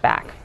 back.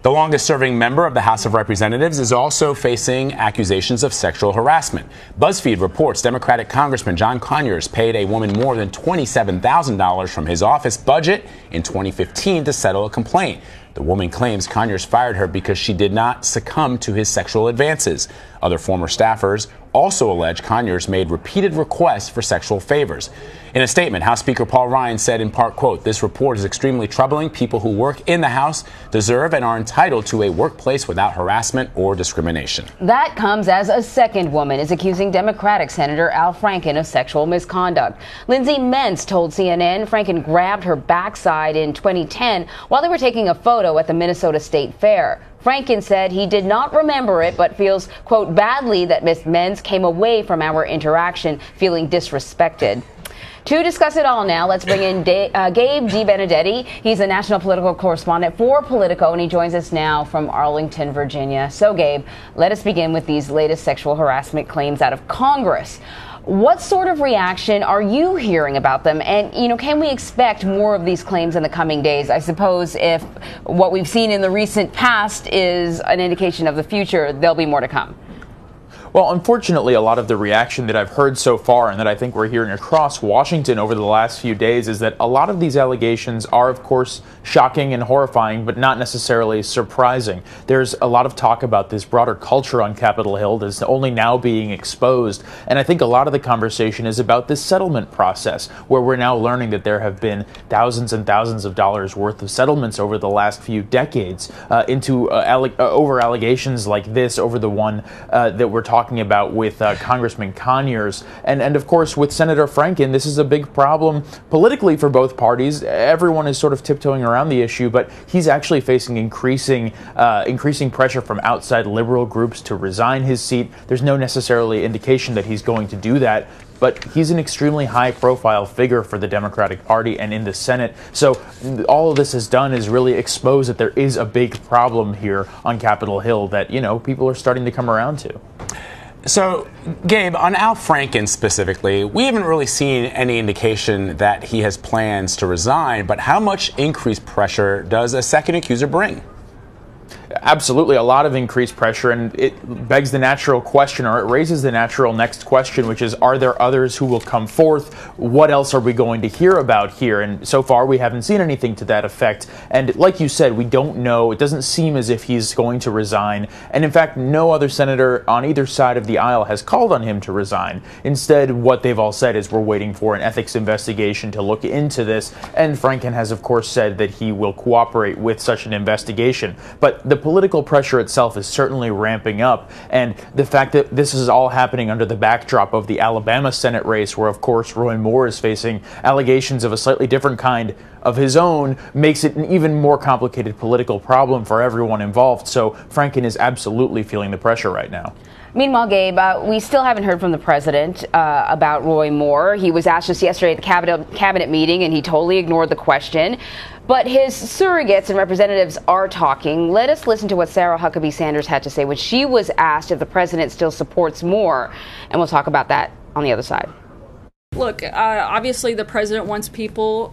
The longest-serving member of the House of Representatives is also facing accusations of sexual harassment. BuzzFeed reports Democratic Congressman Rep Conyers paid a woman more than $27,000 from his office budget in 2015 to settle a complaint. The woman claims Conyers fired her because she did not succumb to his sexual advances. Other former staffers also allege Conyers made repeated requests for sexual favors. In a statement, House Speaker Paul Ryan said in part, quote, "This report is extremely troubling. People who work in the House deserve and are entitled to a workplace without harassment or discrimination." That comes as a second woman is accusing Democratic Senator Al Franken of sexual misconduct. Lindsay Mentz told CNN Franken grabbed her backside in 2010 while they were taking a photo at the Minnesota State Fair. Franken said he did not remember it, but feels, quote, badly that Ms. Mentz came away from our interaction feeling disrespected. To discuss it all now, let's bring in Gabe Debenedetti. He's a national political correspondent for Politico, and he joins us now from Arlington, Virginia. So, Gabe, let us begin with these latest sexual harassment claims out of Congress. What sort of reaction are you hearing about them? And, can we expect more of these claims in the coming days? I suppose if what we've seen in the recent past is an indication of the future, there'll be more to come. Well, unfortunately, a lot of the reaction that I've heard so far and that I think we're hearing across Washington over the last few days is that a lot of these allegations are, of course, shocking and horrifying, but not necessarily surprising. There's a lot of talk about this broader culture on Capitol Hill that's only now being exposed. And I think a lot of the conversation is about this settlement process, where we're now learning that there have been thousands and thousands of dollars worth of settlements over the last few decades over allegations like this, over the one that we're talking about with Congressman Conyers. And of course, with Senator Franken, this is a big problem politically for both parties. Everyone is sort of tiptoeing around the issue, but he's actually facing increasing pressure from outside liberal groups to resign his seat. There's no necessarily indication that he's going to do that, but he's an extremely high-profile figure for the Democratic Party and in the Senate. So all of this has done is really expose that there is a big problem here on Capitol Hill that, people are starting to come around to. So, Gabe, on Al Franken specifically, we haven't really seen any indication that he has plans to resign, but how much increased pressure does a second accuser bring? Absolutely, a lot of increased pressure, and it begs the natural question, or it raises the natural next question, which is, are there others who will come forth? What else are we going to hear about here? And so far, we haven't seen anything to that effect. And like you said, we don't know. It doesn't seem as if he's going to resign. And in fact, no other senator on either side of the aisle has called on him to resign. Instead, what they've all said is we're waiting for an ethics investigation to look into this. And Franken has, of course, said that he will cooperate with such an investigation. But the political pressure itself is certainly ramping up, and the fact that this is all happening under the backdrop of the Alabama Senate race, where of course Roy Moore is facing allegations of a slightly different kind of his own, makes it an even more complicated political problem for everyone involved. So Franken is absolutely feeling the pressure right now. Meanwhile, Gabe, we still haven't heard from the president about Roy Moore. He was asked just yesterday at the cabinet meeting, and he totally ignored the question. But his surrogates and representatives are talking. Let us listen to what Sarah Huckabee Sanders had to say when she was asked if the president still supports Moore. And we'll talk about that on the other side. Look, obviously the president wants people,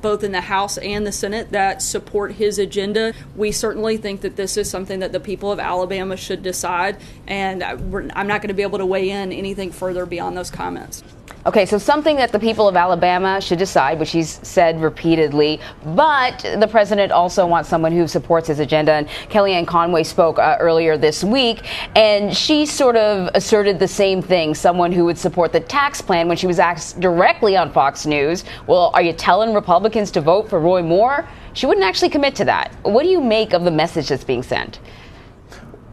both in the House and the Senate, that support his agenda. We certainly think that this is something that the people of Alabama should decide, and I'm not going to be able to weigh in anything further beyond those comments. Okay, so something that the people of Alabama should decide, which he's said repeatedly, but the president also wants someone who supports his agenda. And Kellyanne Conway spoke earlier this week, and she sort of asserted the same thing, someone who would support the tax plan, when she was asked directly on Fox News, well, are you telling Republicans to vote for Roy Moore? She wouldn't actually commit to that. What do you make of the message that's being sent?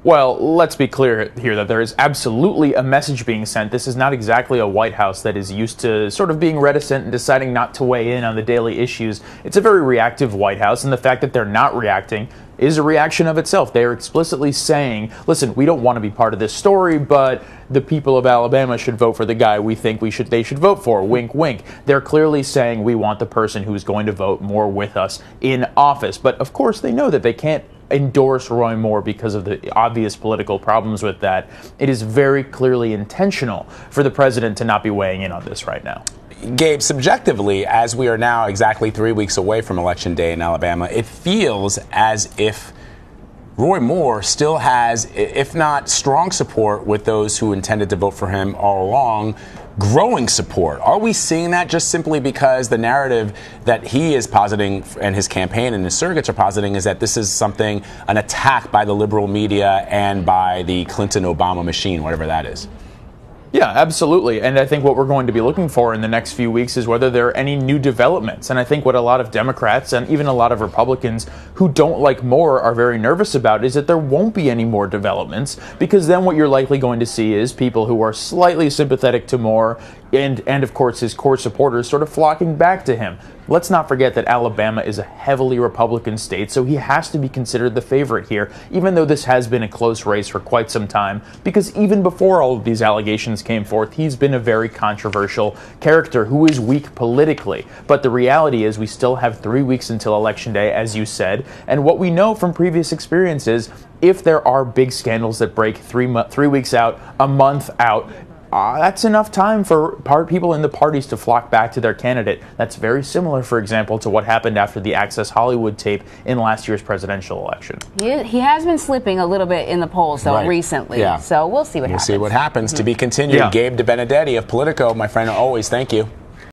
Well, let's be clear here that there is absolutely a message being sent. This is not exactly a White House that is used to sort of being reticent and deciding not to weigh in on the daily issues. It's a very reactive White House, and the fact that they're not reacting is a reaction of itself. They are explicitly saying, listen, we don't want to be part of this story, but the people of Alabama should vote for the guy we think they should vote for. Wink, wink. They're clearly saying we want the person who's going to vote more with us in office. But of course, they know that they can't endorse Roy Moore because of the obvious political problems with that. It is very clearly intentional for the president to not be weighing in on this right now. Gabe, subjectively, as we are now exactly 3 weeks away from Election Day in Alabama, it feels as if Roy Moore still has, if not strong support with those who intended to vote for him all along, growing support. Are we seeing that just simply because the narrative that he is positing and his campaign and his surrogates are positing is that this is something, an attack by the liberal media and by the Clinton-Obama machine, whatever that is? Yeah, absolutely. And I think what we're going to be looking for in the next few weeks is whether there are any new developments. And I think what a lot of Democrats and even a lot of Republicans who don't like Moore are very nervous about is that there won't be any more developments, because then what you're likely going to see is people who are slightly sympathetic to Moore and of course his core supporters sort of flocking back to him. Let's not forget that Alabama is a heavily Republican state, so he has to be considered the favorite here, even though this has been a close race for quite some time, because even before all of these allegations came forth, he's been a very controversial character who is weak politically. But the reality is we still have 3 weeks until Election Day, as you said, and what we know from previous experiences, if there are big scandals that break 3 weeks out, a month out, that's enough time for people in the parties to flock back to their candidate. That's very similar, for example, to what happened after the Access Hollywood tape in last year's presidential election. He has been slipping a little bit in the polls, though, recently. Yeah. So we'll see what happens. We'll see what happens. To be continued, Gabe Debenedetti of Politico, my friend, always thank you.